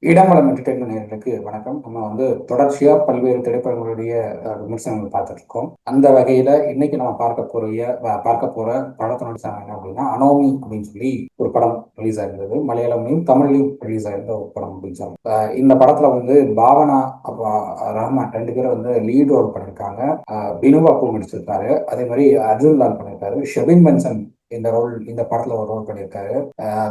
இடமலம் entertainment நேயர்களுக்கு வணக்கம். நம்ம தொடர்ச்சியா பல்வேறு திரைப்படங்களுடைய விமர்சனங்கள் பார்த்துட்டு இருக்கோம். அந்த வகையில இன்னைக்கு நம்ம பார்க்க போற படத்தினுடைய என்ன அப்படின்னா, அனோமி அப்படின்னு சொல்லி ஒரு படம் ரிலீஸ் ஆயிருந்தது. மலையாளம்லையும் தமிழ்லையும் ரிலீஸ் ஆயிருந்த ஒரு படம் அப்படின்னு சொல்லலாம். இந்த படத்துல பாவனா அப்புறம் ரஹ்மான் ரெண்டு பேரும் லீட் ரோல் பண்ணியிருக்காங்க. பினு பாப்பு நடிச்சிருக்காரு. அதே மாதிரி அர்ஜுன் லால் பண்ணியிருக்காரு. ஷெபின் பென்சன் இந்த படத்துல ஒரு ரோல் பண்ணியிருக்காரு.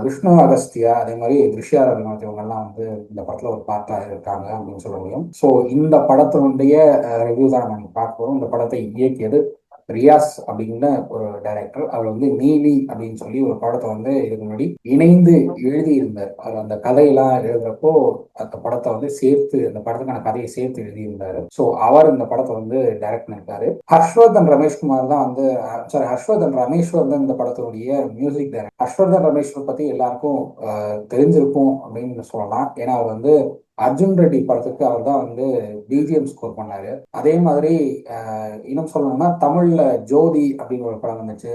விஷ்ணு அகஸ்தியா, அதே மாதிரி திருஷ்யா ரவிநாத் இவங்கெல்லாம் இந்த படத்துல ஒரு பார்ட்டா இருக்காங்க அப்படின்னு சொல்ல முடியும். ஸோ இந்த படத்தினுடைய ரிவ்யூ தான் நம்ம பார்க்க போறோம். இந்த படத்தை இயக்கியது ரியாஸ் அப்படிங்கிற ஒரு டைரக்டர். அவர் நீலி அப்படின்னு சொல்லி ஒரு படத்தை இதுக்கு முன்னாடி இணைந்து எழுதி இருந்தார். அவர் அந்த கதையெல்லாம் எழுதுறப்போ அந்த படத்தை சேர்த்து, அந்த படத்துக்கான கதையை சேர்த்து எழுதியிருந்தாரு. ஸோ அவர் இந்த படத்தை டைரக்ட் பண்ணிருக்காரு. ஹர்ஷ்வர்தன் ரமேஷ்குமார் தான் ஹர்ஷ்வர்தன் ரமேஸ்வர் தான் இந்த படத்தினுடைய மியூசிக் டைரக்டர். ஹர்ஷ்வர்தன் ரமேஸ்வர் பத்தி எல்லாருக்கும் தெரிஞ்சிருக்கும் அப்படின்னு சொல்லலாம். ஏன்னா அவர் அர்ஜுன் ரெட்டி படத்துக்கு அவர் தான் பிஜிஎம் ஸ்கோர் பண்ணாரு. அதே மாதிரி இன்னும் சொல்லணும்னா தமிழ்ல ஜோதி அப்படின்னு ஒரு படம் வந்துச்சு.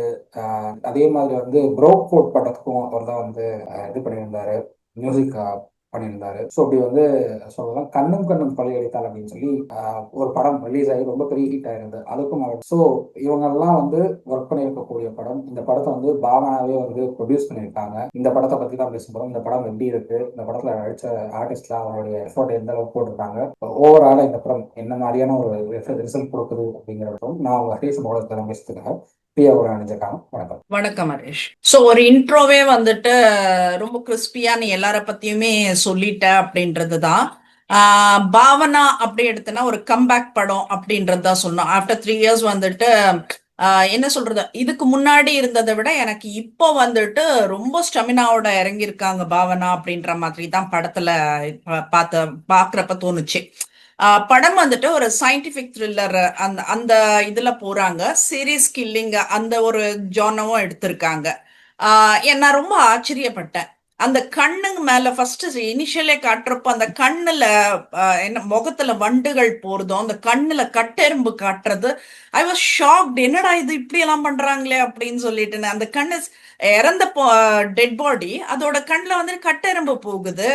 அதே மாதிரி ப்ரோக் கோட் படத்துக்கும் அவர் தான் இது பண்ணியிருந்தாரு, மியூசிக் பண்ணியிருந்தாரு. ஸோ அப்படி சொல்லலாம். கண்ணும் கண்ணும் கொள்ளையடித்தால் அப்படின்னு சொல்லி ஒரு படம் ரிலீஸ் ஆகி ரொம்ப பெரிய ஹிட் ஆயிருந்தது. அதுக்கும் அவர் ஸோ இவங்கெல்லாம் ஒர்க் பண்ணியிருக்கக்கூடிய படம். இந்த படத்தை பாவனாவே ப்ரொடியூஸ் பண்ணியிருக்காங்க. இந்த படத்தை பத்தி தான் பேச போறோம். இந்த படம் எப்படி இருக்கு, இந்த படத்துல நடிச்ச ஆர்டிஸ்ட்லாம் அவருடைய எஃபோர்ட் எந்த அளவுக்கு போட்டிருக்காங்க, ஓவராலா இந்த படம் என்ன மாதிரியான ஒரு ரிசல்ட் கொடுக்குது அப்படிங்கிறதும் நான் உங்க ஹரீஷ் மோகத்தில் பேசுறதுக்காக வணக்கம் ஹரீஷ். சோ ஒரு இன்ட்ரோவே ரொம்ப கிறிஸ்பியா நீ எல்லார பத்தியுமே சொல்லிட்ட அப்படின்றதுதான். பாவனா அப்படி எடுத்தனா ஒரு கம்பேக் படம் அப்படின்றது தான் சொன்னோம். ஆஃப்டர் 3 இயர்ஸ் என்ன சொல்றது, இதுக்கு முன்னாடி இருந்ததை விட எனக்கு இப்போ ரொம்ப ஸ்டெமினாவோட இறங்கியிருக்காங்க பாவனா அப்படின்ற மாதிரி தான் படத்துல பாக்குறப்ப தோணுச்சு. படம் ஒரு சயின்டிபிக் த்ரில்லர் அந்த அந்த இதுல போறாங்க. சீரியஸ் கில்லிங் அந்த ஒரு ஜானவும் எடுத்திருக்காங்க. நான் ரொம்ப ஆச்சரியப்பட்டேன். அந்த கண்ணுங்க மேல ஃபர்ஸ்ட் இனிஷியலே காட்டுறப்போ அந்த கண்ணுல என்ன முகத்துல வண்டுகள் போறதும் அந்த கண்ணுல கட்டெரும்பு காட்டுறது, ஐ வாஸ் ஷாக்ட். என்னடா இது இப்படி எல்லாம் பண்றாங்களே அப்படின்னு சொல்லிட்டு. அந்த கண்ணு இறந்த டெட் பாடி, அதோட கண்ணுல கட்டெரும்பு போகுது.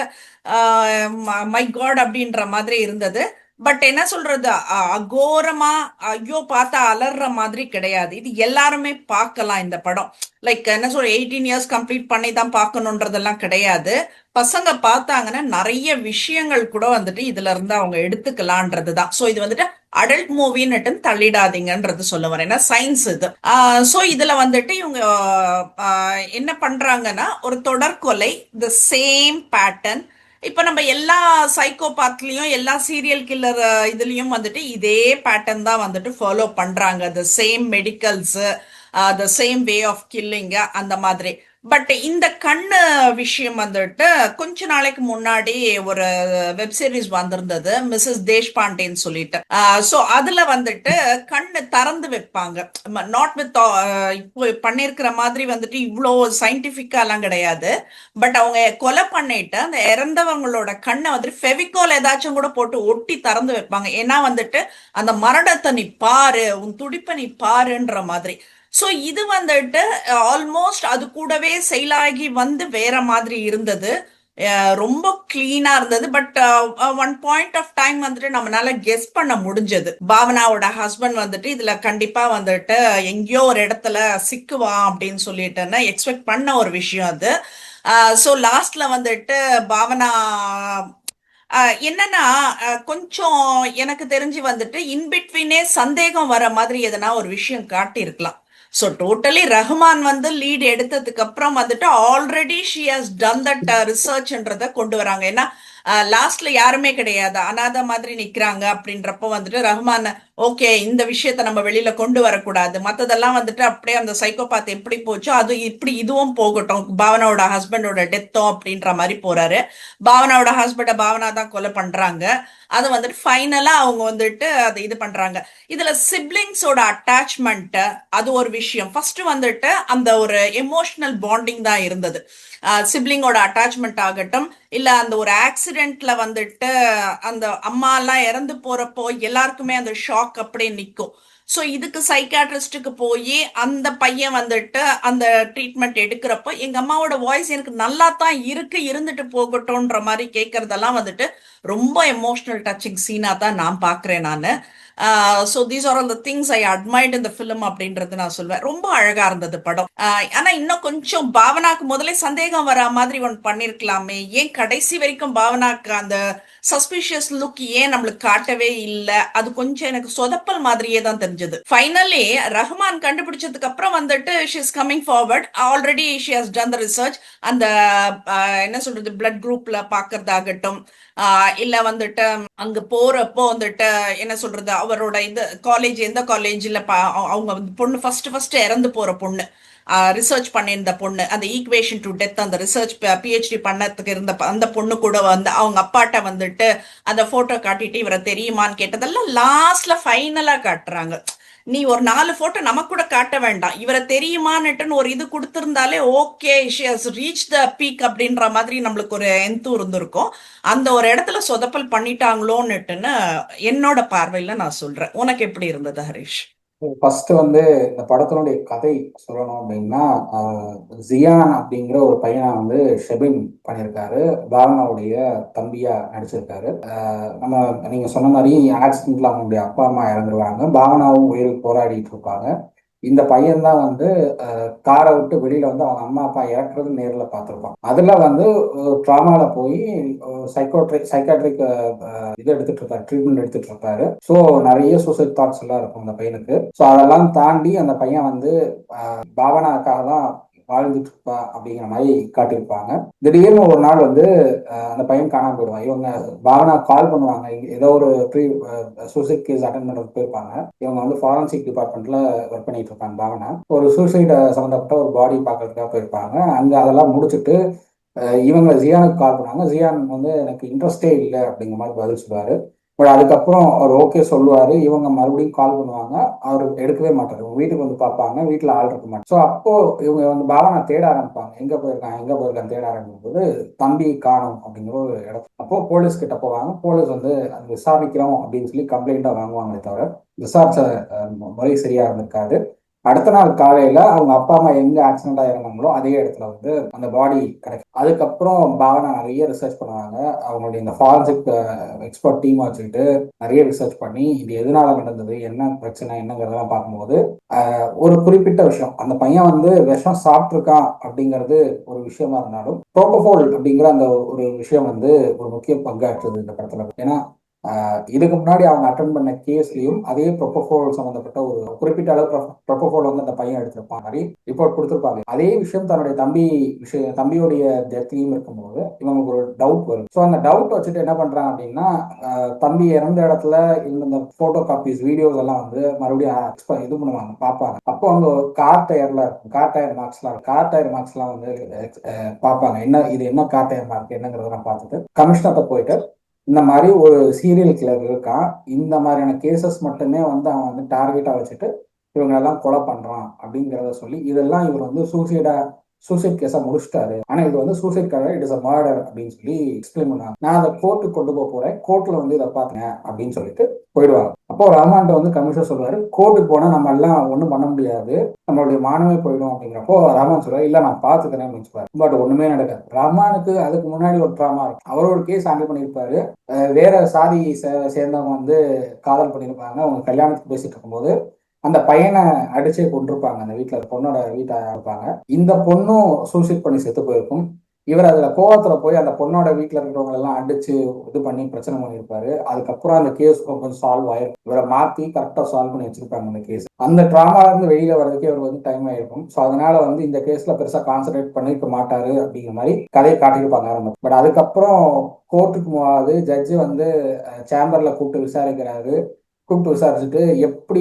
மை காட் அப்படின்ற மாதிரி இருந்தது. பட் என்ன சொல்றது, அகோரமா ஐயோ பார்த்தா அலற மாதிரி கிடையாது. இது எல்லாருமே பார்க்கலாம் இந்த படம். லைக் என்ன சொல்ற, 18 இயர்ஸ் கம்ப்ளீட் பண்ணி தான் பார்க்கணுன்றதெல்லாம் கிடையாது. பசங்க பார்த்தாங்கன்னா நிறைய விஷயங்கள் கூட இதுல இருந்து அவங்க எடுத்துக்கலான்றது தான். ஸோ இது அடல்ட் மூவின்னு தள்ளிடாதீங்கன்றது சொல்ல வரேன். ஏன்னா சயின்ஸ் இது. ஸோ இதுல இவங்க என்ன பண்றாங்கன்னா, ஒரு தொடர்கொலை, த சேம் பேட்டர்ன். இப்ப நம்ம எல்லா சைக்கோபாத்லயும் எல்லா சீரியல் கில்லர் இதுலயும் இதே பேட்டர்ன் தான் ஃபாலோ பண்றாங்க. The same medicals, the same way of killing அந்த மாதிரி. பட் இந்த கண்ணு விஷயம் கொஞ்ச நாளைக்கு முன்னாடி ஒரு வெப் சீரிஸ் வந்திருந்தது, மிஸ்ஸஸ் தேஷ்பாண்டேன்னு சொல்லிட்டு. சோ அதுல கண்ணு திறந்து வைப்பாங்க. நாட் வித் இப்போ பண்ணிருக்கிற மாதிரி இவ்வளோ சயின்டிபிக்கா எல்லாம் கிடையாது. பட் அவங்க கொலை பண்ணிட்டு அந்த இறந்தவங்களோட கண்ணை ஃபெவிகால் ஏதாச்சும் கூட போட்டு ஒட்டி திறந்து வைப்பாங்க. ஏன்னா அந்த மரணத்தை நீ பாரு, உன் துடிப்பை நீ பாருன்ற மாதிரி. ஸோ இது ஆல்மோஸ்ட் அது கூடவே செயலாகி வேற மாதிரி இருந்தது. ரொம்ப கிளீனா இருந்தது. But one point of time நம்மளால கெஸ் பண்ண முடிஞ்சது. பாவனாவோட ஹஸ்பண்ட் இதுல கண்டிப்பா எங்கேயோ ஒரு இடத்துல சிக்குவான் அப்படின்னு சொல்லிட்டு எக்ஸ்பெக்ட் பண்ண ஒரு விஷயம் அது. ஸோ லாஸ்ட்ல பாவனா என்னன்னா, கொஞ்சம் எனக்கு தெரிஞ்சு இன்பிட்வீனே சந்தேகம் வர மாதிரி எதனா ஒரு விஷயம் காட்டி இருக்கலாம். ஸோ டோட்டலி ரஹ்மான் லீட் எடுத்ததுக்கு அப்புறம் already she has done that ரிசர்ச்ன்றத கொண்டு வராங்க. ஏன்னா லாஸ்ட்ல யாருமே கிடையாது, அனாத மாதிரி நிக்கிறாங்க. அப்படின்றப்போ ரஹ்மான் ஓகே இந்த விஷயத்த நம்ம வெளியில கொண்டு வரக்கூடாது, மத்ததெல்லாம் அப்படியே அந்த சைக்கோபாத் எப்படி போச்சோ அது இப்படி இதுவும் போகட்டும், பாவனாவோட ஹஸ்பண்டோட டெத்தோ அப்படின்ற மாதிரி போறாரு. பாவனாவோட ஹஸ்பண்ட பாவனா தான் கொலை பண்றாங்க. அது ஃபைனலா அவங்க அதை இது பண்றாங்க. இதுல சிப்ளிங்ஸோட அட்டாச்மெண்ட் அது ஒரு விஷயம். ஃபர்ஸ்ட் அந்த ஒரு எமோஷனல் பாண்டிங் தான் இருந்தது. சிப்ளிங்கோட அட்டாச்மெண்ட் ஆகட்டும், இல்ல அந்த ஒரு ஆக்சிடென்ட்ல அந்த அம்மா எல்லாம் இறந்து போறப்போ எல்லாருக்குமே அந்த ஷாக் அப்படியே நிற்கும். ஸோ இதுக்கு சைக்காட்ரிஸ்டுக்கு போய் அந்த பையன் வந்துட்டு அந்த ட்ரீட்மெண்ட் எடுக்கிறப்போ எங்க அம்மாவோட வாய்ஸ் எனக்கு நல்லா தான் இருந்துட்டு போகட்டும்ன்ற மாதிரி கேட்கறதெல்லாம் வந்துட்டு ரொம்ப எமோஷனல் டச்சிங் சீனா தான் நான் பார்க்குறேன் நான். So these are all the things I admired இந்த ஃபிலிம் அப்படின்றது நான் சொல்வேன். ரொம்ப அழகா இருந்தது படம். ஆனா இன்னும் கொஞ்சம் பாவனாக்கு முதல்ல சந்தேகம் வரா மாதிரி ஒன்று பண்ணிருக்கலாமே, ஏன் கடைசி வரைக்கும் பாவனாக்கு அந்த சஸ்பிஷியஸ் லுக் ஏன் நம்மளுக்கு காட்டவே இல்லை, அது கொஞ்சம் எனக்கு சொதப்பல் மாதிரியே தான் தெரிஞ்சது. ஃபைனலி ரஹ்மான் கண்டுபிடிச்சதுக்கு அப்புறம் வந்துட்டு she is coming forward, already she has done the research. அந்த என்ன சொல்றது பிளட் குரூப்ல பாக்குறதாகட்டும், இல்ல வந்துட்டு அங்க போறப்போ வந்துட்டு என்ன சொல்றது அவரோட இது காலேஜ் எந்த காலேஜ்ல அவங்க பொண்ணு ஃபர்ஸ்ட் இறந்து போற பொண்ணு, ரிசர்ச் பண்ணியிருந்த பொண்ணு, அந்த ஈக்குவேஷன் டு டெத் அந்த ரிசர்ச் பிஹெச்டி பண்ணதுக்கு இருந்த அந்த பொண்ணு கூட வந்து அவங்க அப்பாட்ட வந்துட்டு அந்த போட்டோ காட்டிட்டு இவரை தெரியுமான்னு கேட்டதெல்லாம் லாஸ்ட்ல ஃபைனலா காட்டுறாங்க. நீ ஒரு 4 போட்டோ நமக்கு கூட காட்ட வேண்டாம், இவரை தெரியுமான்னுட்டுன்னு ஒரு இது கொடுத்திருந்தாலே okay she has reach the peak அப்படின்ற மாதிரி நம்மளுக்கு ஒரு எந்து இருந்திருக்கும். அந்த ஒரு இடத்துல சொதப்பல் பண்ணிட்டாங்களோன்னுட்டுன்னு என்னோட பார்வையில நான் சொல்றேன். உனக்கு எப்படி இருந்தது ஹரிஷ்? ஃபர்ஸ்ட் வந்து இந்த படத்தினுடைய கதை சொல்லணும் அப்படின்னா, ஜியான் அப்படிங்கிற ஒரு பையனை வந்து ஷெபின் பண்ணியிருக்காரு. பாவனாவுடைய தம்பியா நடிச்சிருக்காரு. நம்ம நீங்க சொன்ன மாதிரி ஆக்சிடென்ட்ல அவங்களுடைய அப்பா அம்மா இறந்துருவாங்க. பாவனாவும் உயிருக்கு போராடிட்டு இருப்பாங்க. இந்த பையன் தான் வந்து காரை விட்டு வெளியில வந்து அவங்க அம்மா அப்பா இறக்குறது நேரில் பார்த்துருப்பான். அதுல வந்து ட்ராமால போய் சைக்காட்ரிக் இது எடுத்துட்டு இருப்பாரு, ட்ரீட்மெண்ட் எடுத்துட்டு இருப்பாரு. ஸோ நிறைய சூசைட் தாட்ஸ் எல்லாம் இருக்கும் அந்த பையனுக்கு. ஸோ அதெல்லாம் தாண்டி அந்த பையன் வந்து பாவனாக்காக தான் வாழ்ந்துட்டு இருப்பா அப்படிங்கிற மாதிரி காட்டியிருப்பாங்க. திடீர்னு ஒரு நாள் வந்து அந்த பையன் காணாம போயிடுவான். இவங்க பாவனா கால் பண்ணுவாங்க, ஏதோ ஒரு சூசைட் கேஸ் அட்டன் பண்றதுக்கு போயிருப்பாங்க. இவங்க வந்து ஃபாரன்சிக் டிபார்ட்மெண்ட்ல ஒர்க் பண்ணிட்டு இருப்பாங்க. பாவனா ஒரு சூசைட் சம்மந்தப்பட்ட ஒரு பாடி பார்க்கறதுக்காக போயிருப்பாங்க. அங்க அதெல்லாம் முடிச்சுட்டு இவங்க ஜியானுக்கு கால் பண்ணாங்க. ஜியான் வந்து எனக்கு இன்ட்ரெஸ்டே இல்லை அப்படிங்கிற மாதிரி பதில் சொல்லுவாரு. பட் அதுக்கப்புறம் அவர் ஓகே சொல்லுவாரு. இவங்க மறுபடியும் கால் பண்ணுவாங்க, அவர் எடுக்கவே மாட்டாரு. வீட்டுக்கு வந்து பார்ப்பாங்க, வீட்டில் ஆள் இருக்க மாட்டாங்க. ஸோ அப்போ இவங்க வந்து பாவனா தேட ஆரம்பிப்பாங்க, எங்க போயிருக்கான் தேட ஆரம்பிக்கும் போது தம்பி காணும் அப்படிங்கிற ஒரு இடத்துல அப்போ போலீஸ் கிட்ட போவாங்க. போலீஸ் வந்து அது விசாரிக்கிறோம் அப்படின்னு சொல்லி கம்ப்ளைண்டா வாங்குவாங்களே தவிர விசாரிச்ச முறை சரியா இருந்திருக்காது. அடுத்த நாள் காலையில அவங்க அப்பா அம்மா எங்க ஆக்சிடென்ட் ஆயிருந்தாங்களோ அதே இடத்துல வந்து அந்த பாடி கிடைக்கும். அதுக்கப்புறம் பாவனா நிறைய ரிசர்ச் பண்ணுவாங்க. அவங்களுடைய இந்த ஃபாரன்சிக் எக்ஸ்பர்ட் டீம் வச்சுக்கிட்டு நிறைய ரிசர்ச் பண்ணி இது எதனால நடந்தது, என்ன பிரச்சனை, என்னங்கிறதெல்லாம் பார்க்கும்போது ஒரு குறிப்பிட்ட விஷயம், அந்த பையன் வந்து விஷம் சாப்பிட்ருக்கான் அப்படிங்கிறது ஒரு விஷயமா இருந்தாலும் ப்ரோபோஃபோல் அப்படிங்கிற அந்த ஒரு விஷயம் வந்து ஒரு முக்கிய பங்காற்றுது இந்த படத்துல. ஏன்னா இதுக்கு முன்னாடி அவங்க அட்டன் பண்ண கேஸ்லயும் அதே ப்ரொபோஃபோல் சம்பந்தப்பட்ட ஒரு குறிப்பிட்ட அளவு ப்ரொபோஃபோல் வந்து அந்த பையன் எடுத்திருப்பாங்க, மாதிரி ரிப்போர்ட் கொடுத்திருப்பாங்க. அதே விஷயம் தன்னுடைய தம்பியோடைய டெத்லையும் இருக்கும்போது இவங்களுக்கு ஒரு டவுட் வரும். ஸோ அந்த டவுட் வச்சுட்டு என்ன பண்றாங்க அப்படின்னா, தம்பி இறந்த இடத்துல இருந்த இந்த போட்டோ காப்பீஸ் வீடியோஸ் எல்லாம் வந்து மறுபடியும் இது பண்ணுவாங்க, பார்ப்பாங்க. அப்போ அவங்க கார் டயர்ல இருக்கும், கார் டயர் மார்க்ஸ்லாம் வந்து பார்ப்பாங்க. என்ன கார் டயர் மார்க் என்னங்கிறதெல்லாம் பார்த்துட்டு கமிஷனர்கிட்ட போயிட்டு இந்த மாதிரி ஒரு சீரியல் கில்லர் இருக்கான், இந்த மாதிரியான கேசஸ் மட்டுமே வந்து அவன் வந்து டார்கெட்டா வச்சுட்டு இவங்க எல்லாம் கொலை பண்றான் அப்படிங்கிறத சொல்லி இதெல்லாம் இவர் வந்து சூசைட் கேஸா முடிச்சிட்டாரு. ஆனா இது வந்து சூசைட் கிடையாது, இட் இஸ் அ மர்டர் அப்படின்னு சொல்லி எக்ஸ்பிளைன் பண்ணாங்க. நான் அதை கோர்ட்டுக்கு கொண்டு போறேன், கோர்ட்ல வந்து இதை பார்த்தேன் அப்படின்னு சொல்லிட்டு போயிடுவாங்க. அப்போ ரஹ்மான்ட்ட வந்து கமிஷனர் சொல்லுவாரு, கோர்ட்டுக்கு போனா நம்ம எல்லாம் ஒன்றும் பண்ண முடியாது, நம்மளுடைய மானமே போயிடும் அப்படிங்கிறப்போ ரஹ்மான் சொல்லுவாரு, இல்ல நான் பாத்துக்கிறேன் அப்படின்னு சொல்லுவாரு. பட் ஒண்ணுமே நடக்காது. ரஹ்மானுக்கு அதுக்கு முன்னாடி ஒரு ட்ராமா இருக்கும். அவர் ஒரு கேஸ் ஹேண்டில் பண்ணியிருப்பாரு. வேற சாதி சேர்ந்தவங்க வந்து காதல் பண்ணியிருப்பாங்க. அவங்க கல்யாணத்துக்கு பேசிட்டு இருக்கும்போது அந்த பையனை அடிச்சே கொண்டிருப்பாங்க. அந்த வீட்டுல பொண்ணோட வீட்டை இருப்பாங்க. இந்த பொண்ணும் சூசைட் பண்ணி செத்து போயிருக்கும். இவர் அதுல கோவத்துல போய் அந்த பொண்ணோட வீட்டுல இருக்கிறவங்க எல்லாம் அடிச்சு இது பண்ணி பிரச்சனை பண்ணியிருப்பாரு. அதுக்கப்புறம் அந்த கேஸ் கொஞ்சம் சால்வ் ஆயிருக்கும். இவரை மாத்தி கரெக்டா சால்வ் பண்ணி வச்சிருப்பாங்க அந்த கேஸ். அந்த டிராமால இருந்து வெளியில வர்றதுக்கே இவர் வந்து டைம் ஆயிருக்கும். ஸோ அதனால வந்து இந்த கேஸ்ல பெருசா கான்சன்ட்ரேட் பண்ணிருக்க மாட்டாரு அப்படிங்கிற மாதிரி கதையை காட்டியிருப்பாங்க ஆரம்பம். பட் அதுக்கப்புறம் கோர்ட்டுக்கு போகாது, ஜட்ஜு வந்து சேம்பர்ல கூப்பிட்டு விசாரிச்சுட்டு எப்படி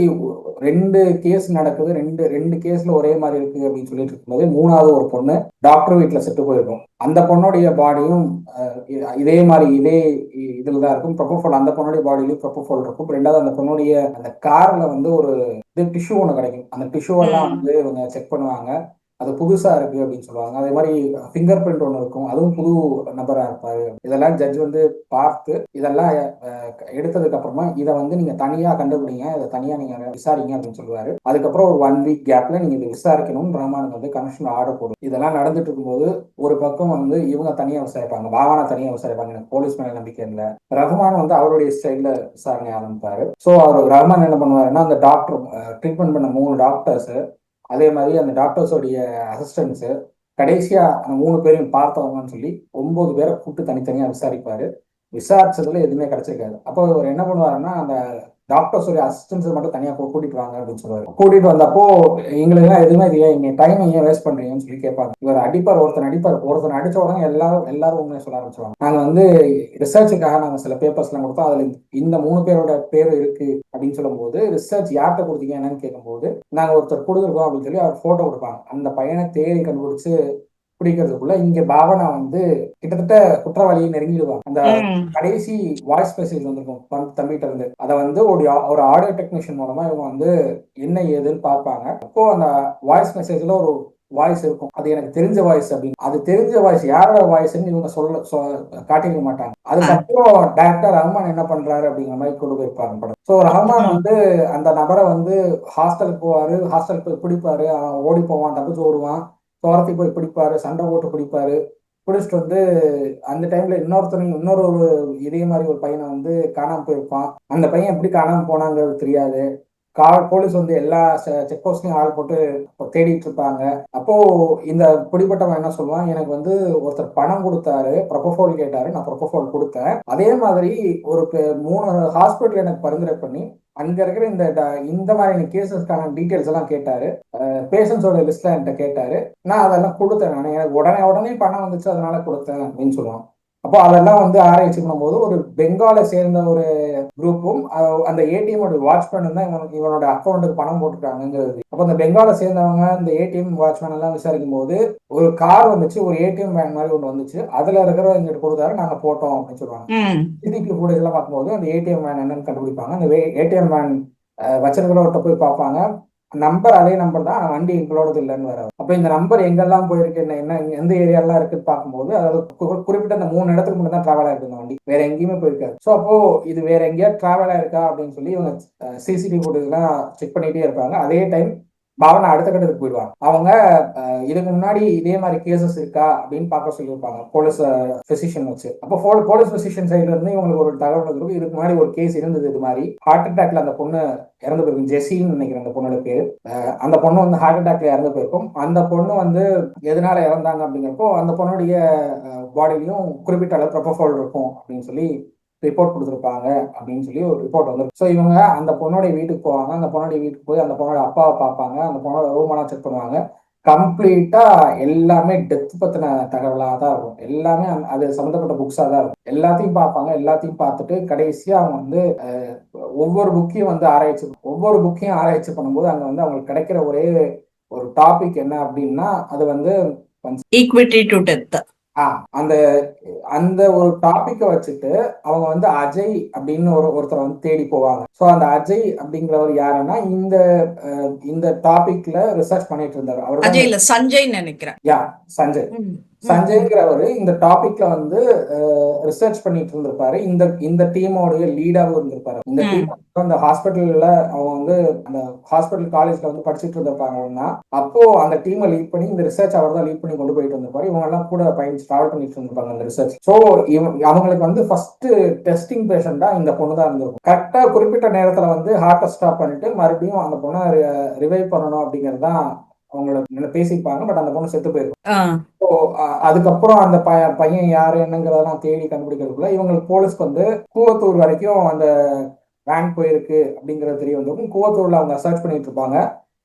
2 கேஸ் நடக்குது, ரெண்டு கேஸ்ல ஒரே மாதிரி இருக்கு அப்படின்னு சொல்லிட்டு இருக்கும்போது 3வது ஒரு பொண்ணு டாக்டர் வீட்டுல செத்து போயிருக்கும். அந்த பொண்ணுடைய பாடியும் இதே மாதிரி இதுலதான் இருக்கும். ப்ரொபோஃபோல் அந்த பொண்ணுடைய பாடியிலும் ப்ரொபோஃபோல் இருக்கும். 2வது அந்த பொண்ணுடைய அந்த கார்ல வந்து ஒரு டிஷ்யூ ஒன்று கிடைக்கும். அந்த டிஷ்யூ எல்லாம் வந்து இவங்க செக் பண்ணுவாங்க. அது புதுசா இருக்கு அப்படின்னு சொல்லுவாங்க. அதே மாதிரி ஃபிங்கர் பிரிண்ட் ஒன்று இருக்கும், அதுவும் புது நபரா இருப்பாரு. இதெல்லாம் ஜட்ஜ் வந்து பார்த்து இதெல்லாம் எடுத்ததுக்கு அப்புறமா இதை வந்து நீங்க தனியா கண்டுபிடிங்க, இதை தனியா நீங்க விசாரிங்க அப்படின்னு சொல்லுவாரு. அதுக்கப்புறம் ஒரு 1 வீக் கேப்ல நீங்க இதை விசாரிக்கணும்னு ரஹ்மானுக்கு வந்து கமிஷனர் ஆர்டர் போடும். இதெல்லாம் நடந்துட்டு இருக்கும்போது ஒரு பக்கம் வந்து இவங்க தனியா விசாரிப்பாங்க, பாவனா தனியா விசாரிப்பாங்க. எனக்கு போலீஸ் மேல நம்பிக்கை இல்லை. ரஹ்மான் வந்து அவருடைய ஸ்டைல்ல விசாரணை ஆரம்பிப்பாரு. ஸோ அவர் ரஹ்மான் என்ன பண்ணுவாருன்னா, அந்த டாக்டர் ட்ரீட்மெண்ட் பண்ண 3 டாக்டர்ஸ், அதே மாதிரி அந்த டாக்டர்ஸோடைய அசிஸ்டன்ட்ஸு, கடைசியா அந்த 3 பேரையும் பார்த்தவங்கன்னு சொல்லி 9 பேரை கூப்பிட்டு தனித்தனியா விசாரிப்பாரு. விசாரிச்சதுல எதுவுமே கிடைச்சிருக்காது. அப்போ இவர் என்ன பண்ணுவாருன்னா, அந்த டாக்டர்ஸோட அசிஸ்டன்ஸ் மட்டும் தனியா கூட்டிட்டு வாங்க அப்படின்னு சொல்லுவாரு. கூட்டிட்டு வந்தப்போ எங்களுக்கு எல்லாம் எதுவுமே இல்லையா, இங்க டைம் ஏன் வேஸ்ட் பண்றீங்கன்னு சொல்லி கேட்பாங்க. இவர் அடிப்பார், ஒருத்தன் அடிச்ச உடனே எல்லாரும் உண்மையை சொல்ல ஆரம்பிச்சுவாங்க. நாங்க வந்து ரிசர்ச்சுக்காக நாங்க சில பேப்பர்ஸ் எல்லாம் கொடுத்தோம், அதுல இந்த 3 பேரோட பேர் இருக்கு அப்படின்னு சொல்லும் போது, ரிசர்ச் யார்கிட்ட கொடுத்தீங்க என்னன்னு கேட்கும்போது, நாங்க ஒருத்தர் கொடுத்துருக்கோம் அப்படின்னு சொல்லி அவர் போட்டோ கொடுப்பாங்க. அந்த பையனை தேடி கண்டுபிடிச்சு பிடிக்கிறதுக்குள்ள இங்க பாவனா வந்து கிட்டத்தட்ட குற்றவாளியை நெருங்கிடுவாங்க. அந்த கடைசி வாய்ஸ் மெசேஜ் வந்திருக்கும் தம்பிகிட்ட இருந்து, அதை வந்து ஒரு ஆடியோ டெக்னீஷியன் மூலமா இவங்க வந்து என்ன ஏதுன்னு பார்ப்பாங்க. அப்போ அந்த வாய்ஸ் மெசேஜ்ல ஒரு வாய்ஸ் இருக்கும், அது எனக்கு தெரிஞ்ச வாய்ஸ் அப்படின்னு. அது தெரிஞ்ச வாய்ஸ் யாரோட வாய்ஸ்ன்னு இவங்க காட்டிக்க மாட்டாங்க. அதுக்கப்புறம் டைரக்டர் ரஹ்மான் என்ன பண்றாரு அப்படிங்கிற மாதிரி கொண்டு போயிருப்பாங்க படம். ஸோ ரஹ்மான் வந்து அந்த நபரை வந்து ஹாஸ்டலுக்கு போவாரு, ஹாஸ்டலுக்கு போய் பிடிப்பாரு, அவன் ஓடி போவான், தப்பிச்சு ஓடுவான், துரத்தி போய் பிடிப்பாரு, சண்டை போட்டு பிடிப்பாரு. பிடிச்சிட்டு வந்து அந்த டைம்ல இன்னொரு இதே மாதிரி ஒரு பையனை வந்து காணாம போயிருப்பான். அந்த பையன் எப்படி காணாம போனாங்கிறது தெரியாது. போலீஸ் வந்து எல்லா செக் போஸ்ட்லயும் ஆள் போட்டு தேடிட்டு இருப்பாங்க. அப்போ இந்த பிடிப்பட்டவன் என்ன சொல்லுவான், எனக்கு வந்து ஒருத்தர் பணம் கொடுத்தாரு, ப்ரொபோசல் கேட்டாரு, நான் ப்ரொபோசல் கொடுத்தேன். அதே மாதிரி ஒரு 3 ஹாஸ்பிட்டல் எனக்கு பரிந்துரை பண்ணி அங்க இருக்கிற இந்த மாதிரி கேசஸ்க்கான டீட்டெயில்ஸ் எல்லாம் கேட்டாரு, பேஷண்ட்ஸோட லிஸ்ட்ல என்கிட்ட கேட்டாரு, நான் அதெல்லாம் கொடுத்தேன். நான் எனக்கு உடனே பணம் வந்துச்சு, அதனால கொடுத்தேன் அப்படின்னு சொல்லுவான். அப்போ அதெல்லாம் வந்து ஆராய்ச்சி பண்ணும்போது ஒரு பெங்காலை சேர்ந்த ஒரு குரூப்பும் அந்த ஏடிஎம் வாட்ச்மேன் தான் இவனோட அக்கௌண்ட்டுக்கு பணம் போட்டுருக்காங்கிறது. அப்போ அந்த பெங்காலை சேர்ந்தவங்க இந்த ஏடிஎம் வாட்ச்மேன் எல்லாம் விசாரிக்கும் போது ஒரு கார் வந்துச்சு, ஒரு ஏடிஎம் வேன் மாதிரி ஒன்று வந்துச்சு, அதுல இருக்கிற எங்கிட்ட கொடுத்தாரு, நாங்க போட்டோம் அப்படின்னு சொல்லுவாங்க. சிசிடிவி ஃபுட்டேஜ் எல்லாம் பார்க்கும்போது அந்த ஏடிஎம் வேன் என்னன்னு கண்டுபிடிப்பாங்க. அந்த ஏடிஎம் வேன் வச்சிருக்கிறவர்கிட்ட போய் பார்ப்பாங்க, நம்பர் அதே நம்பர் தான், வண்டி எங்களோடது இல்லைன்னு வர. அப்ப இந்த நம்பர் எங்கெல்லாம் போயிருக்கு, என்ன எந்த ஏரியாலாம் இருக்குன்னு பார்க்கும்போது, அதாவது குறிப்பிட்ட அந்த 3 இடத்துக்கு மட்டும் தான் டிராவல் ஆயிருக்கு இந்த வண்டி, வேற எங்கேயுமே போயிருக்காது. ஸோ அப்போ இது வேற எங்கேயாவது டிராவல் ஆயிருக்கா அப்படின்னு சொல்லி இவங்க சிசிடிவி ஃபுட்டேஜ் எல்லாம் செக் பண்ணிட்டே இருப்பாங்க. அதே டைம் பாவனா அடுத்த கட்டத்துக்கு போயிடுவாங்க. அவங்க இதுக்கு முன்னாடி இதே மாதிரி கேசஸ் இருக்கா அப்படின்னு பார்க்க சொல்லியிருப்பாங்க போலீஸ் பிசிஷியன் வச்சு. அப்போ போலீஸ் பிசிஷியன் சைட்ல இருந்து இவங்களுக்கு ஒரு தகவல் இருக்கும், இதுக்கு முன்னாடி ஒரு கேஸ் இருந்தது, இது மாதிரி ஹார்ட் அட்டாக்ல அந்த பொண்ணு இறந்து போயிருக்கும், ஜெசின்னு நினைக்கிறேன் அந்த பொண்ணோட பேரு. அந்த பொண்ணு வந்து ஹார்ட் அட்டாக்ல இறந்து போயிருக்கும். அந்த பொண்ணு வந்து எதனால இறந்தாங்க அப்படிங்கிறப்போ அந்த பொண்ணுடைய பாடியிலையும் குறிப்பிட்ட அளவு ப்ரொபோசல் இருக்கும் அப்படின்னு சொல்லி ரிப்போர்ட் கொடுத்துருப்பாங்க அப்படின்னு சொல்லி ஒரு ரிப்போர்ட் வந்து. ஸோ இவங்க அந்த பொண்ணோட வீட்டுக்கு போவாங்க. அந்த பொண்ணோட வீட்டுக்கு போய் அந்த பொண்ணோட அப்பாவை பார்ப்பாங்க, அந்த பொண்ணோட ரூமெல்லாம் செக் பண்ணுவாங்க. கம்ப்ளீட்டா எல்லாமே டெத் பத்தின தகவலாக தான் இருக்கும். எல்லாமே அது சம்மந்தப்பட்ட புக்ஸாக தான் இருக்கும். எல்லாத்தையும் பார்ப்பாங்க. எல்லாத்தையும் பார்த்துட்டு கடைசியா அவங்க வந்து ஒவ்வொரு புக்கையும் ஆராய்ச்சி பண்ணும்போது அங்க வந்து அவங்களுக்கு கிடைக்கிற ஒரே ஒரு டாபிக் என்ன அப்படின்னா, அது வந்து ஈக்விட்டி டு டெத். அந்த அந்த ஒரு டாபிக்கை வச்சுட்டு அவங்க வந்து அஜய் அப்படின்னு ஒருத்தர் வந்து தேடி போவாங்க. ஸோ அந்த அஜய் அப்படிங்கிறவர் யாருன்னா இந்த டாபிக்ல ரிசர்ச் பண்ணிட்டு இருந்தாரு. அவர் அஜய் இல்ல, சஞ்சய் நினைக்கிறேன். சஞ்சய்ங்கிறவர் இந்த டாபிக்ல வந்து ரிசர்ச் பண்ணிட்டு இருந்திருப்பாரு. இந்த டீமோடைய லீடாவும் இருந்திருப்பாரு. இந்த டீம் அந்த ஹாஸ்பிட்டல்ல அவங்க வந்து அந்த ஹாஸ்பிட்டல் காலேஜ்ல வந்து படிச்சுட்டு இருந்திருப்பாங்கன்னா, அப்போ அந்த டீமை லீட் பண்ணி இந்த ரிசர்ச் அவர் தான் லீட் பண்ணி கொண்டு போயிட்டு இருந்திருப்பாரு. இவங்க எல்லாம் கூட பயணிச்சு டிராவல் பண்ணிட்டு இருந்திருப்பாங்க அந்த ரிசர்ச். ஸோ அவங்களுக்கு வந்து ஃபர்ஸ்ட் டெஸ்டிங் பேஷண்டா இந்த பொண்ணு தான் இருந்திருக்கும். கரெக்டா குறிப்பிட்ட நேரத்துல வந்து ஹார்ட்டை ஸ்டாப் பண்ணிட்டு மறுபடியும் அந்த பொண்ணை ரிவைவ் பண்ணணும் அப்படிங்கிறது தான் அவங்கள பேசிப்பாங்க. பட் அந்த பொண்ணு செத்து போயிருக்கும். அதுக்கப்புறம் அந்த பையன் யாரு என்னங்கிறதெல்லாம் தேடி கண்டுபிடிக்கிறதுக்குள்ள இவங்களுக்கு போலீஸ்க்கு வந்து கூவத்தூர் வரைக்கும் அந்த வேன் போயிருக்கு அப்படிங்கறது தெரிய வந்திருக்கும். கூவத்தூர்ல அவங்க சர்ச் பண்ணிட்டு இருப்பாங்க.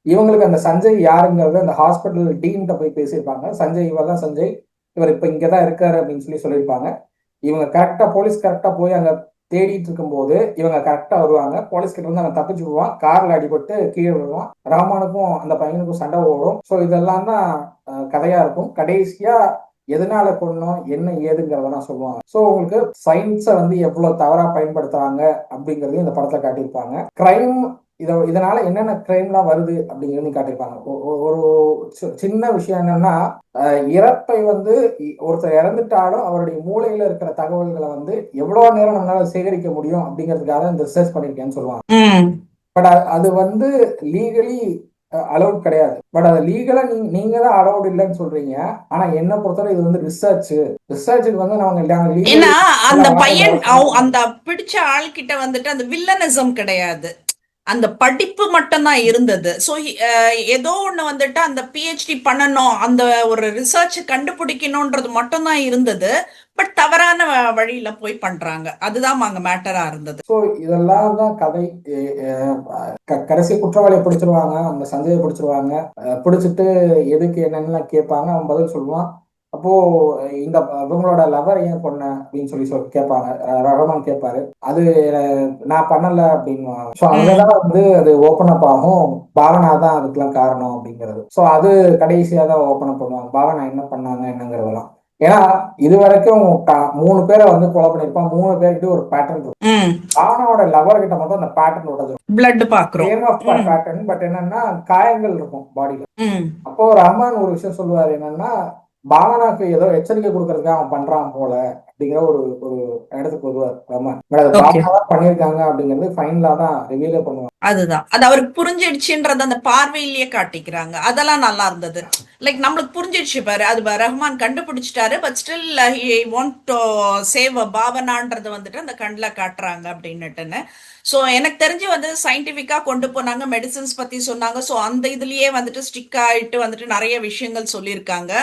இவங்களுக்கு அந்த சஞ்சய் யாருங்கிறது அந்த ஹாஸ்பிட்டல் டீன்கிட்ட போய் பேசியிருப்பாங்க. இவர் தான் சஞ்சய், இவர் இப்ப இங்கதான் இருக்காரு அப்படின்னு சொல்லியிருப்பாங்க. இவங்க போலீஸ் கரெக்டா போய் அங்க தேடிட்டு இருக்கும் போது இவங்க கரெக்டா வருவாங்க. போலீஸ் கிட்ட இருந்து அவன் தப்பிச்சு போவான், கார்ல அடிபட்டு கீழே விழுவான். ரஹ்மானுக்கும் அந்த பையனுக்கும் சண்டை ஓடும். ஸோ இதெல்லாம் தான் கதையா இருக்கும். கடைசியா எதனால கொள்ளணும் என்ன ஏதுங்கிறதெல்லாம் சொல்லுவாங்க. ஸோ உங்களுக்கு சயின்ஸை வந்து எவ்வளவு தவறா பயன்படுத்துறாங்க அப்படிங்கறதையும் இந்த படத்தை காட்டியிருப்பாங்க. கிரைம் இதனால என்னென்ன கிரைம்லாம் வருது அப்படிங்கிறது காட்டியிருப்பாங்க. ஒரு சின்ன விஷயம் என்னன்னா, இறப்பை வந்து ஒருத்தர் இறந்துட்டாலும் அவருடைய மூளையில இருக்கிற தகவல்களை வந்து எவ்வளவு நேரம் நம்மளால சேகரிக்க முடியும் அப்படிங்கிறதுக்காக இந்த ரிசர்ச் பண்ணிருக்கேன்னு சொல்லுவாங்க. பட் அது வந்து லீகலி அலௌட் கிடையாது. பட் அது லீகலா நீங்க தான் அலௌட் இல்லைன்னு சொல்றீங்க. ஆனா என்ன பொறுத்தவரை இது வந்து ரிசர்ச்சுக்கு வந்து நாங்க ஏன்னா அந்த பையன் லீகல் அந்த பிடிச்ச ஆள்கிட்ட வந்துட்டு அந்த வில்லனிசம் கிடையாது, அந்த படிப்பு மட்டும்தான் இருந்தது. ஸோ ஏதோ ஒன்று வந்துட்டு அந்த பிஹெச்டி பண்ணணும், அந்த ஒரு ரிசர்ச் கண்டுபிடிக்கணும்ன்றது மட்டும்தான் இருந்தது. பட் தவறான வழியில போய் பண்றாங்க, அதுதான் அங்க மேட்டரா இருந்தது. ஸோ இதெல்லாம் தான் கதை. கடைசி குற்றவாளியை பிடிச்சிருவாங்க, அந்த சஞ்சயை பிடிச்சிருவாங்க. பிடிச்சிட்டு எதுக்கு என்னன்னு கேட்பாங்க, அவன் பதில் சொல்லுவான். அப்போ இந்த இவங்களோட லவர் ஏன் கொன்ன அப்படின்னு சொல்லி கேட்பாங்க. ரஹ்மான் கேட்பாரு. அது நான் பண்ணல அப்படின்னு. ஸோ அங்கதான் வந்து அது ஓப்பன் அப் ஆகும், பாவனா தான் அதுக்கெல்லாம் காரணம் அப்படிங்கிறது. ஸோ அது கடைசியா தான் ஓப்பன் அப் பண்ணுவாங்க, பாவனா என்ன பண்ணாங்க என்னங்கிறதெல்லாம். ஏன்னா இது வரைக்கும் 3 பேரை வந்து கொலை பண்ணிருப்பான். 3 பேர்கிட்ட ஒரு பேட்டர்ன் இருக்கும். பாவனாவோட லவர் கிட்ட மட்டும் அந்த பேட்டர்ன் விட்டது, பிளட் பாக்குறோம் பேட்டர்ன். பட் என்னன்னா காயங்கள் இருக்கும் பாடியில. அப்போ ரஹ்மான் ஒரு விஷயம் சொல்லுவாரு, என்னன்னா பாவனாக்கு ஏதோ எச்சரிக்கை கொடுக்கறதுக்கு அவன் பண்றான் போல அப்படிங்கிற ஒரு ஒரு இடத்துக்கு வருவார் ரஹ்மான். பட் அது பாவனா தான் பண்ணிருக்காங்க அப்படிங்கிறது ஃபைனலா தான் ரிவீலே பண்ணுவாங்க. அதுதான், அது அவருக்கு புரிஞ்சிடுச்சுன்றது அந்த பார்வையிலேயே காட்டிக்கிறாங்க. அதெல்லாம் நல்லா இருந்தது. லைக் நம்மளுக்கு புரிஞ்சிடுச்சு பாரு, அது ரஹ்மான் கண்டுபிடிச்சிட்டாரு, but still he want to save பாவனான்றது வந்துட்டு அந்த கண்ணில் காட்டுறாங்க அப்படின்னுட்டுன்னு. ஸோ எனக்கு தெரிஞ்சு வந்து சயின்டிஃபிக்கா கொண்டு போனாங்க, மெடிசின்ஸ் பத்தி சொன்னாங்க. ஸோ அந்த இதுலயே வந்துட்டு ஸ்டிக் ஆயிட்டு வந்துட்டு நிறைய விஷயங்கள் சொல்லியிருக்காங்க.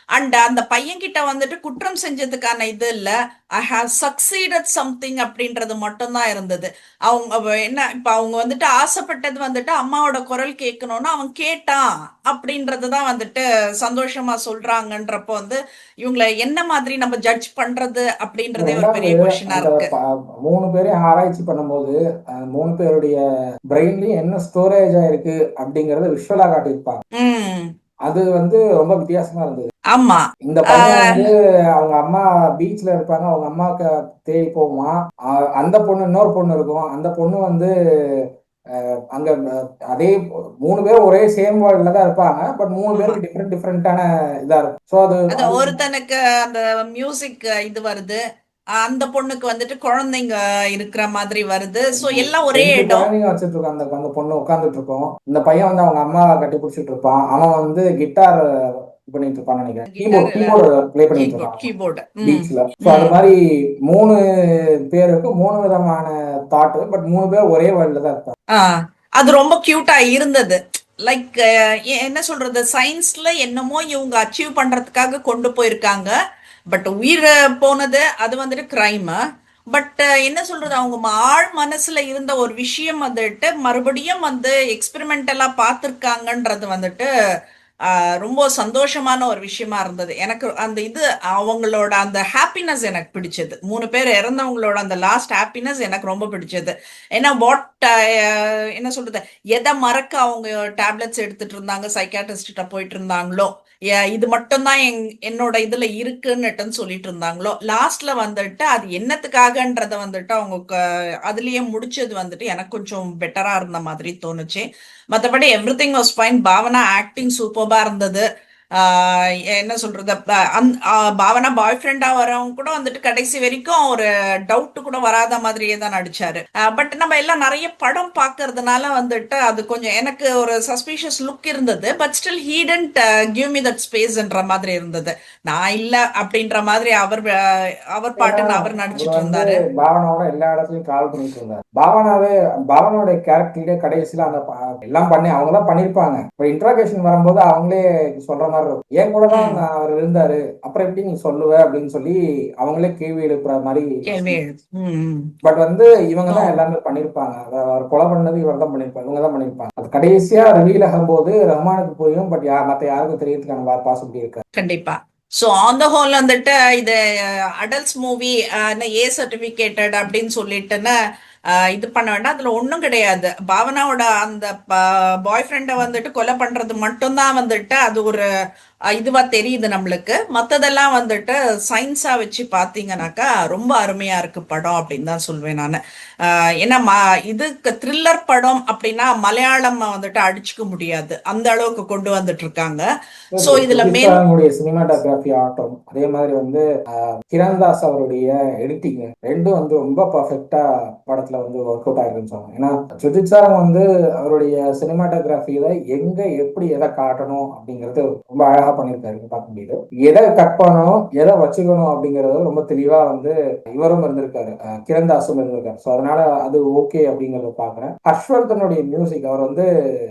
அண்ட் அந்த பையன்கிட்ட வந்துட்டு குற்றம் செஞ்சதுக்கான இது இல்ல, ஐ ஹாவ் சக்சீடட் சம்திங் அப்படின்றது மட்டும்தான் இருந்தது. அவங்க என்ன இப்ப அவங்க வந்துட்டு ஆசைப்பட்டது வந்துட்டு அம்மாவோட குரல் கேட்கணும்னு அவன் கேட்டான் அப்படின்றதுதான் வந்துட்டு சந்தோஷமா சொல்றாங்கன்றப்போ வந்து இவங்களை என்ன மாதிரி நம்ம ஜட்ஜ் பண்றது அப்படின்றதே ஒரு பெரிய கொஸ்டினா இருக்கு. 3 பேரையும் ஆராய்ச்சி பண்ணும்போது 3 பேருடைய பிரெயின்லயும் என்ன ஸ்டோரேஜ் ஆயிருக்கு அப்படிங்கறத விஷுவலா காட்டியிருப்பாங்க. அது வந்து ரொம்ப வித்தியாசமா இருந்தது. ஆமா, இந்த பையன் வந்து அவங்க அம்மா பீச்ல இருப்பாங்க, அவங்க அம்மாவுக்கு தேடி போகுமா. அந்த பொண்ணு இன்னொரு பொண்ணு இருக்கும், அந்த பொண்ணு வந்து அங்க அதே 3 பேரும் ஒரே சேம் வேர்ல்ட்ல தான் இருப்பாங்க. பட் 3 பேருக்கு டிஃப்ரெண்டான இதா இருக்கும். ஸோ அது ஒருத்தனுக்கு அந்த மியூசிக் இது வருது, அந்த பொண்ணுக்கு வந்துட்டு குழந்தைங்க இருக்கிற மாதிரி வருது. சோ எல்லாம் ஒரே 2 இடம். குழந்தைங்க வச்சுட்டு இருக்கான். அந்த பொண்ணு உட்காந்துட்டு இருக்கும். இந்த பையன் வந்து அவங்க அம்மா கட்டி பிடிச்சிட்டு இருப்பான். அவன் வந்து கிட்டார் பண்ணிட்டு இருப்பான்னு நினைக்கிறேன், கீபோர்டு ப்ளே பண்ணிட்டு இருப்பான் கீபோர்டு பீச்ல. ஸோ அது மாதிரி 3 பேருக்கு 3 விதமான தாட், பட் 3 பேர் ஒரே வேர்ல்ட்ல தான் இருப்பாங்க. அது ரொம்ப கியூட்டா இருந்தது. லைக் என்ன சொல்றது, சயின்ஸ்ல என்னமோ இவங்க அச்சீவ் பண்றதுக்காக கொண்டு போயிருக்காங்க. பட் உயிர் போனது அது வந்துட்டு கிரைம். பட் என்ன சொல்றது, அவங்க ஆழ் மனசுல இருந்த ஒரு விஷயம் வந்துட்டு மறுபடியும் வந்து எக்ஸ்பெரிமெண்டலா பார்த்துருக்காங்கன்றது வந்துட்டு ரொம்ப சந்தோஷமான ஒரு விஷயமா இருந்தது எனக்கு. அந்த இது அவங்களோட அந்த ஹாப்பினஸ் எனக்கு பிடிச்சது. 3 பேர் இறந்தவங்களோட அந்த லாஸ்ட் ஹாப்பினஸ் எனக்கு ரொம்ப பிடிச்சது. ஏன்னா என்ன சொல்றது, எதை மறக்க அவங்க டேப்லெட்ஸ் எடுத்துட்டு இருந்தாங்க, சைக்காட்ரிஸ்ட போயிட்டு இருந்தாங்களோ, இது மட்டும்தான் என்னோட இதுல இருக்குன்னுட்டுன்னு சொல்லிட்டு இருந்தாங்களோ, லாஸ்ட்ல வந்துட்டு அது என்னத்துக்காகன்றத வந்துட்டு அவங்க அதுலயே முடிச்சது வந்துட்டு எனக்கு கொஞ்சம் பெட்டரா இருந்த மாதிரி தோணுச்சு. மற்றபடி everything was fine. Bhavana acting சூப்பர்பா இருந்தது. என்ன சொல்றது, பாவனா பாய் ஃப்ரெண்டா வரவங்க கூட வந்துட்டு கடைசி வரைக்கும் ஒரு டவுட் கூட வராத மாதிரியே தான் நடிச்சாரு. பட் நம்ம எல்லாம் நிறைய படம் பார்க்கறதுனால வந்துட்டு அது கொஞ்சம் எனக்கு ஒரு சஸ்பீஷியஸ் லுக் இருந்தது. But still he didn't give me that ஸ்பேஸ்ன்ற மாதிரி இருந்தது. நான் இல்ல அப்படின்ற மாதிரி அவர் பாட்டுன்னு அவர் நடிச்சிட்டு இருந்தாரு. பாவனாவோட எல்லா இடத்துலயும் டிராவல் பண்ணிட்டு இருந்தாரு. பாவனாவோட கேரக்டர்லயே கடைசியில அந்த எல்லாம் பண்ணி அவங்க தான் பண்ணிருப்பாங்க. இப்போ இன்ட்ராகேஷன் வரும்போது அவங்களே சொல்ற மாதிரி இருக்கும், ஏன் கூட தான் அவர் இருந்தாரு, அப்புறம் எப்படி நீ சொல்லுவ அப்படின்னு சொல்லி அவங்களே கேள்வி எழுப்புற மாதிரி. பட் வந்து இவங்க தான் எல்லாமே பண்ணிருப்பாங்க. அவர் கொலை பண்ணது இவர் தான் பண்ணிருப்பாங்க, இவங்க தான் பண்ணிருப்பாங்க. அது கடைசியா ரிவீல் ஆகும்போது ரஹ்மானுக்கு புரியும், பட் மத்த யாருக்கும் தெரியறதுக்கான பாசிபிலிட்டி இருக்கு. கண்டிப்பா. ஸோ ஆன் த ஹோல் வந்துட்டு இது அடல்ட்ஸ் மூவி, ஏ சர்டிஃபிகேட்டட் அப்படின்னு சொல்லிட்டுன்னு இது பண்ண வேண்டாம். அதுல ஒன்றும் கிடையாது. பாவனாவோட அந்த பாய் ஃப்ரெண்டை வந்துட்டு கொலை பண்றது மட்டும்தான் வந்துட்டு அது ஒரு இதுவா தெரியுது நம்மளுக்கு. மத்ததெல்லாம் வந்துட்டு சயின்ஸா வச்சு பாத்தீங்கன்னாக்கா ரொம்ப அருமையா இருக்கு படம் அப்படின்னு தான் சொல்வேன் நான். ஏன்னா இதுக்கு த்ரில்லர் படம் அப்படின்னா மலையாளம் வந்துட்டு அடிச்சுக்க முடியாது, அந்த அளவுக்கு கொண்டு வந்துட்டு இருக்காங்க. சோ இதுல சுஜித் மேல் சாருடைய சினிமாட்டோகிராஃபி ஆகட்டும், அதே மாதிரி வந்து கிரண்தாஸ் அவருடைய எடிட்டிங் ரெண்டும் வந்து ரொம்ப பர்ஃபெக்டா படத்துல வந்து ஒர்க் அவுட் ஆயிருக்குன்னு சொன்னாங்க. ஏன்னா சுஜித் சார் வந்து அவருடைய சினிமாட்டோகிராஃபியில எங்க எப்படி எதை காட்டணும் அப்படிங்கறது ரொம்ப அழகா பண்ணியிருக்காரு, பார்க்க முடியுது. எதை கட் பண்ணணும் எதை வச்சுக்கணும் அப்படிங்கறது ரொம்ப தெளிவா வந்து இவரும் இருந்திருக்காரு, கிரண்தாஸும் இருந்திருக்காரு. ஸோ அதனால அது ஓகே அப்படிங்கறத பாக்குறேன். ஹர்ஷ்வர்தனுடைய மியூசிக் அவர் வந்து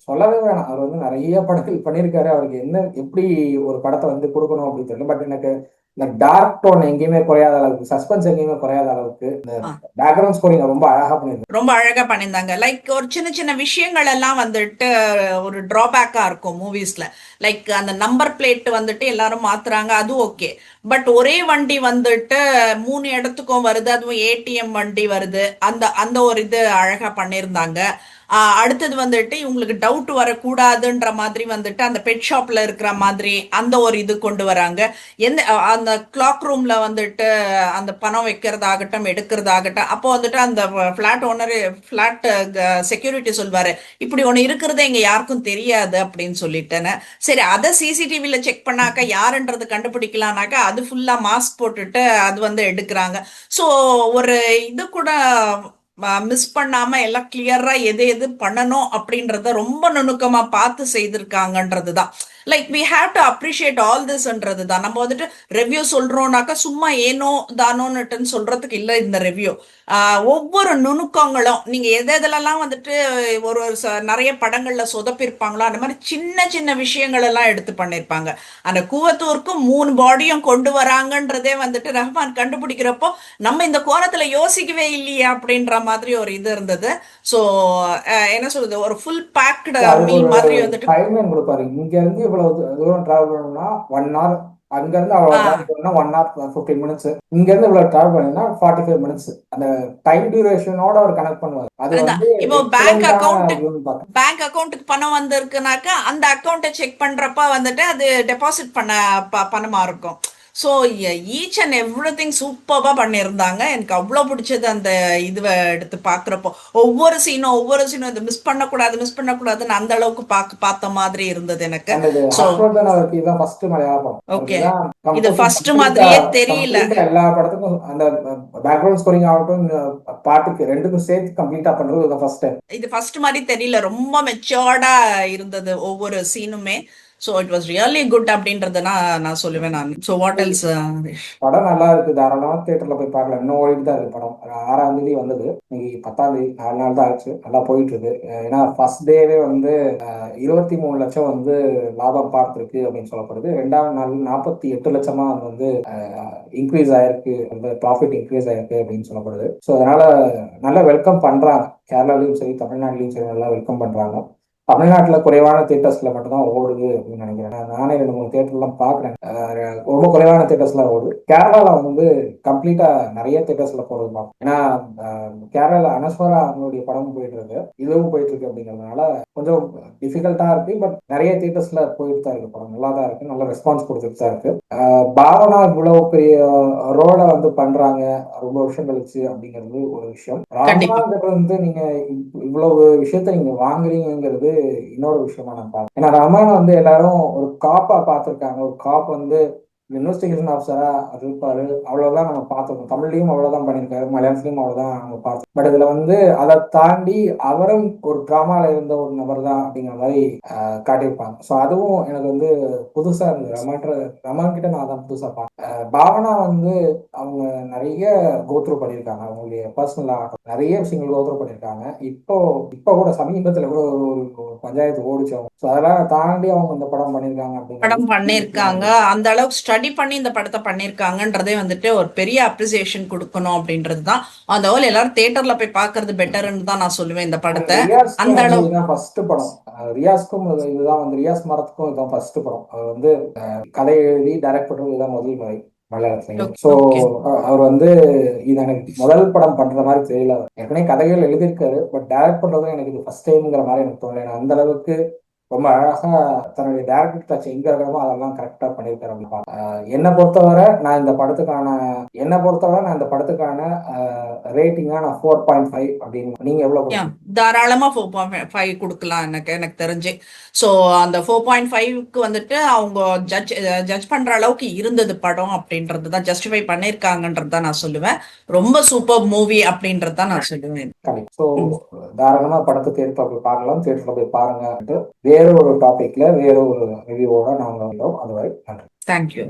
சொல்லவே வேணாம். அவர் வந்து நிறைய படங்கள் பண்ணியிருக்காரு. அவருக்கு என்ன எப்படி ஒரு படத்தை வந்து கொடுக்கணும் அப்படின்னு தெரியல. பட் எனக்கு இந்த டார்க் டோன் எங்கேயுமே குறையாத அளவுக்கு, சஸ்பென்ஸ் எங்கேயுமே குறையாத அளவுக்கு இந்த பேக்ரவுண்ட் ஸ்கோரிங் ரொம்ப அழகா பண்ணியிருக்காரு. ரொம்ப அழகா பண்ணியிருந்தாங்க. லைக் ஒரு சின்ன சின்ன விஷயங்கள் எல்லாம் வந்துட்டு ஒரு டிராபேக்கா இருக்கும் மூவிஸ்ல. லைக் அந்த நம்பர் பிளேட் வந்துட்டு எல்லாரும் மாத்துறாங்க, அது ஓகே. பட் ஒரே வண்டி வந்துட்டு 3 இடத்துக்கும் வருது, அதுவும் ஏடிஎம் வண்டி வருது, அந்த அந்த ஒரு இது அழகா பண்ணியிருந்தாங்க. அடுத்தது வந்துட்டு இவங்களுக்கு டவுட் வரக்கூடாதுன்ற மாதிரி வந்துட்டு அந்த பெட் ஷாப்ல இருக்கிற மாதிரி அந்த ஒரு இது கொண்டு வராங்க. அந்த கிளாக் ரூம்ல வந்துட்டு அந்த பணம் வைக்கிறதாகட்டும் எடுக்கிறதாகட்டும், அப்போ வந்துட்டு அந்த ஃபிளாட் ஓனர், ஃபிளாட் செக்யூரிட்டி சொல்வாரு, இப்படி ஒண்ணு இருக்கிறதே இங்க யாருக்கும் தெரியாது அப்படின்னு சொல்லிட்டேன்னு. சரி, அதை சிசிடிவில செக் பண்ணாக்க யாருன்றது கண்டுபிடிக்கலாம்னாக்கா அது ஃபுல்லா மாஸ்க் போட்டுட்டு அது வந்து எடுக்கிறாங்க. ஸோ ஒரு இது கூட மிஸ் பண்ணாம எல்லாம் கிளியரா எது எது பண்ணணும் அப்படின்றத ரொம்ப நுணுக்கமா பார்த்து செய்திருக்காங்கன்றது தான். Like we have to appreciate all திஸ்ன்றது தான். நம்ம வந்துட்டு ரிவ்யூ சொல்றோம்னாக்கா சும்மா ஏனோ தானோன்னுட்டுன்னு சொல்றதுக்கு இல்லை இந்த ரிவ்யூ. ஒவ்வொரு நுணுக்கங்களும் நீங்க எது எதுலலாம் வந்துட்டு நிறைய படங்கள்ல சொதப்பிருப்பாங்களோ அந்த மாதிரி சின்ன சின்ன விஷயங்கள் எல்லாம் எடுத்து பண்ணிருப்பாங்க. அந்த கூவத்தூருக்கு 3 பாடியும் கொண்டு வராங்கன்றதே வந்துட்டு ரஹ்மான் கண்டுபிடிக்கிறப்போ நம்ம இந்த கோணத்துல யோசிக்கவே இல்லையே அப்படின்ற மாதிரி ஒரு இது இருந்தது. ஸோ என்ன சொல்றது, ஒரு ஃபுல் பேக்டு அதுக்கு மீல் ஒரு மாதிரி வந்துட்டு. டைம்லைன் கொடுப்பாரு. இங்க இருந்து இவ்வளவு தூரம் டிராவல் பண்ணணும்னா 1 hour, அங்க இருந்து அவ்வளவு டிராவல் பண்ணா 1 hour 15 minutes, இங்க இருந்து இவ்வளவு டிராவல் பண்ணா 45 minutes. அந்த டைம் டியூரேஷனோட அவர் கனெக்ட் பண்ணுவார். அது அதுதான் வந்து இப்போ எக்ஸலண்டான இதுன்னு பேங்க் அக்கௌண்ட்டுக்கு பணம் வந்திருக்குனாக்கா அந்த அக்கௌண்ட்டை செக் பண்றப்ப வந்துட்டு அது டெபாசிட் பண்ண பணமா இருக்கும். So each and every thing சூப்பராக பண்ணியிருந்தாங்க. எனக்கு அவ்வளோ பிடிச்சது அந்த இதுவை எடுத்து பார்க்குறப்போ. ஒவ்வொரு சீனும் இதை மிஸ் பண்ணக்கூடாதுன்னு அந்த அளவுக்கு பார்த்த மாதிரி இருந்தது எனக்கு. அண்ட் இது ஸோ ஹர்ஷ்வர்தன் அவருக்கு இதுதான் ஃபர்ஸ்ட் மலையாள படம். ஓகே, அவருக்கு தான் இது கம்போசிங் ஃபர்ஸ்ட் மாதிரியே தெரியல. கம்ப்ளீட்டா எல்லா படத்துக்கும் அந்த பேக்ரவுண்ட் ஸ்கோரிங் ஆகட்டும், பாட்டுக்கு ரெண்டுக்கும் சேர்த்து கம்ப்ளீட்டா பண்றது இது ஃபர்ஸ்ட் டைம். இது ஃபர்ஸ்ட் மாதிரி தெரியல, ரொம்ப மெச்சோர்டா இருந்தது ஒவ்வொரு சீனுமே. So it was really good அப்படின்றத நான் சொல்லுவேன் நான். So what else? படம் நல்லா இருக்கு, தாராளமா தியேட்டர்ல போய் பார்க்கலாம். இன்னும் ஓடிட்டு தான் இருக்கு படம். 6ஆம் தேதி வந்தது, இன்னைக்கு 10ஆம் தேதி, 4 நாள் தான் ஆச்சு. நல்லா போயிட்டு இருக்கு. ஏன்னா ஃபர்ஸ்ட் டேவே வந்து 23 லட்சம் வந்து லாபம் பார்த்துருக்கு அப்படின்னு சொல்லப்படுது. 2ஆம் நாள் 48 லட்சமா அது வந்து இன்க்ரீஸ் ஆயிருக்கு, அந்த ப்ராஃபிட் இன்க்ரீஸ் ஆயிருக்கு அப்படின்னு சொல்லப்படுது. ஸோ அதனால நல்லா வெல்கம் பண்றாங்க. கேரளாலையும் சரி தமிழ்நாட்டிலையும் சரி நல்லா வெல்கம் பண்றாங்க. தமிழ்நாட்டில் குறைவான தியேட்டர்ஸ்ல மட்டும்தான் ஓடுது அப்படின்னு நினைக்கிறேன். நானே 2-3 தியேட்டர்லாம் பார்க்குறேன், ரொம்ப குறைவான தியேட்டர்ஸ்ல ஓடுது. கேரளாவில் வந்து கம்ப்ளீட்டா நிறைய தியேட்டர்ஸ்ல போறது பார்ப்போம். ஏன்னா கேரளாவில் அனஸ்வரா அவங்களுடைய படம் போயிட்டு இருக்கு, இதுவும் போயிட்டு இருக்கு. அப்படிங்கிறதுனால கொஞ்சம் டிஃபிகல்ட்டா இருக்கு. பட் நிறைய தியேட்டர்ஸ்ல போயிட்டு தான் இருக்கு. படம் நல்லா தான் இருக்கு, நல்ல ரெஸ்பான்ஸ் கொடுத்துட்டு தான் இருக்கு. பாவனா இவ்வளவு பெரிய ரோட வந்து பண்றாங்க ரொம்ப வருஷம் கழிச்சு அப்படிங்கிறது ஒரு விஷயம். ரஹ்மான்கிட்ட வந்து நீங்க இவ்வளவு விஷயத்த நீங்க வாங்குறீங்கிறது இன்னொரு விஷயமா நான் பார்க்கறேன். ஏன்னா ரஹ்மான் வந்து எல்லாரும் ஒரு காப்பா பார்த்திருக்காங்க. ஒரு காப் வந்து இன்வெஸ்டிகேஷன் ஆஃபீஸரா இருப்பாரு, அவ்வளவுதான் நம்ம பார்த்துருக்கோம். தமிழ்லயும் அவ்வளவுதான் பண்ணியிருக்காரு, மலையாளத்திலயும் அவ்வளவுதான் நம்ம பார்த்தோம். பட் இதுல வந்து அதை தாண்டி அவரும் ஒரு டிராமால இருந்த ஒரு நபர் தான் அப்படிங்கிற மாதிரி காட்டியிருப்பாங்க. ஸோ அதுவும் எனக்கு வந்து புதுசா இருந்தது. ரமான் கிட்ட நான் அதான் புதுசா பார்த்தேன். பாவனா வந்து அவங்க நிறைய கோத்ரூ பண்ணியிருக்காங்க, அவங்களுடைய பர்சனலா நிறைய விஷயங்கள் கோத்ரூ பண்ணியிருக்காங்க. இப்போ கூட சமீபத்துல கூட ஒரு பஞ்சாயத்து ஓடிச்சு. ஸோ அதெல்லாம் தாண்டி அவங்க இந்த படம் பண்ணியிருக்காங்க படம் பண்ணியிருக்காங்க, அப்படிங்கிறது அந்த அளவுக்கு ஸ்டடி பண்ணி இந்த படத்தை பண்ணியிருக்காங்கன்றதே வந்துட்டு ஒரு பெரிய அப்ரிசியேஷன் கொடுக்கணும் அப்படின்றது தான். அந்த ஹோல் எல்லாரும் தியேட்டர்ல போய் பார்க்கறது பெட்டர்ன்னு தான் நான் சொல்லுவேன் இந்த படத்தை. அந்த அளவு இதுதான் ஃபர்ஸ்ட் படம். ரியாஸ்க்கும் இதுதான் வந்து ரியாஸ் மரத்துக்கும் இதுதான் ஃபர்ஸ்ட் படம். அவர் வந்து கதை எழுதி டைரக்ட் பண்றது இதுதான் முதல் முறை மலையாளத்துல. ஸோ அவர் வந்து இது எனக்கு முதல் படம் பண்ற மாதிரி தெரியல. ஏற்கனவே கதைகள் எழுதியிருக்காரு, பட் டைரக்ட் பண்றதும் எனக்கு இது ஃபர்ஸ்ட் டைம்ங்கிற மாதிரி எனக்கு தோணல. அந்த அளவுக்கு ரொம்ப அழகா தன்னுடைய டேரக்டர் டச் எங்க இருக்கிறமோ அதெல்லாம் கரெக்டா பண்ணியிருக்காரு அப்படின்னு என்னை பொறுத்தவரை நான் இந்த படத்துக்கான ரேட்டிங்கா நான் 4.5 அப்படின்னு. நீங்க எவ்வளவு யா கொடுப்பீங்க? தாராளமா 4.5 கொடுக்கலாம் எனக்கு தெரிஞ்சு. ஸோ அந்த 4.5க்கு வந்துட்டு அவங்க ஜட்ஜ் பண்ற அளவுக்கு இருந்தது படம் அப்படின்றது தான், ஜஸ்டிஃபை பண்ணியிருக்காங்கன்றது தான் நான் சொல்லுவேன். ரொம்ப சூப்பர் மூவி அப்படின்றது தான் நான் சொல்லுவேன். ஸோ தாராளமா படத்தை தேட்டர்ல போய் பார்க்கலாம், தேட்டர்ல போய் பாருங்க. வேற ஒரு டாபிக்ல வேற ஒரு ரிவ்யூவோட நாங்கள் வந்தோம். அதுவரை நன்றி. தேங்க்யூ.